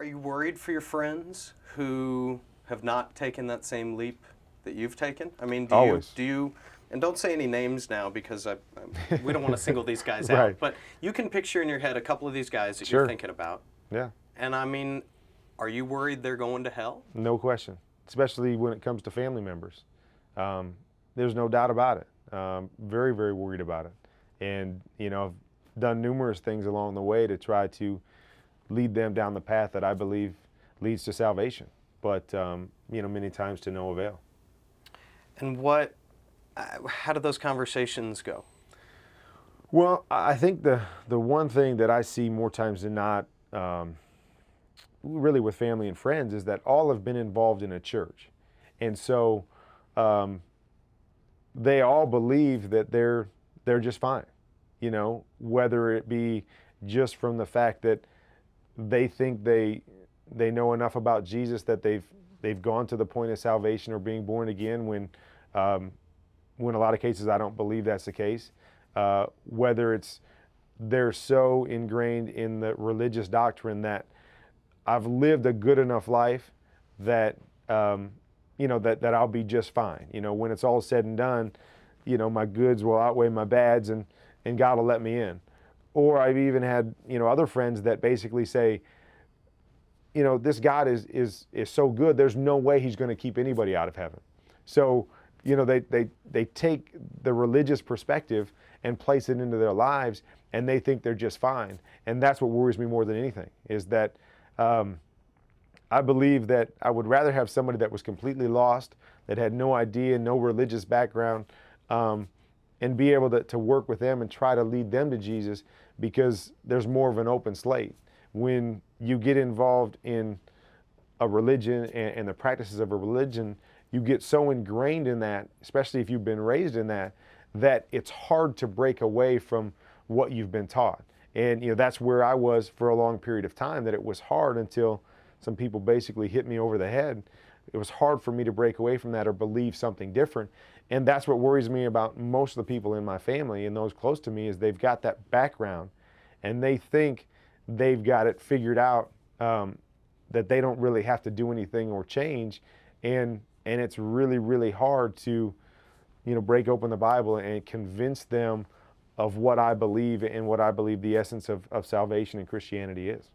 Are you worried for your friends who have not taken that same leap that you've taken? I mean, Always. and don't say any names now because we don't want to single these guys Right. out, but you can picture in your head a couple of these guys that Sure. you're thinking about. Yeah. And I mean, are you worried they're going to hell? No question, especially when it comes to family members. There's no doubt about it. Very, very worried about it. And, I've done numerous things along the way to try to lead them down the path that I believe leads to salvation. But, many times to no avail. And how do those conversations go? Well, I think the one thing that I see more times than not, really with family and friends, is that all have been involved in a church. And so they all believe that they're just fine, whether it be just from the fact that they think they know enough about Jesus that they've gone to the point of salvation or being born again, when a lot of cases I don't believe that's the case. Whether it's they're so ingrained in the religious doctrine that I've lived a good enough life that that I'll be just fine. When it's all said and done, my goods will outweigh my bads, and God will let me in. Or I've even had other friends that basically say, this God is so good, there's no way he's going to keep anybody out of heaven. So they take the religious perspective and place it into their lives, and they think they're just fine. And that's what worries me more than anything, is that I believe that I would rather have somebody that was completely lost, that had no idea, no religious background, and be able to work with them and try to lead them to Jesus, because there's more of an open slate. When you get involved in a religion and the practices of a religion, you get so ingrained in that, especially if you've been raised in that it's hard to break away from what you've been taught. And that's where I was for a long period of time, that it was hard until some people basically hit me over the head. It was hard for me to break away from that or believe something different. And that's what worries me about most of the people in my family and those close to me, is they've got that background and they think they've got it figured out, that they don't really have to do anything or change. And it's really, really hard to, break open the Bible and convince them of what I believe and what I believe the essence of salvation and Christianity is.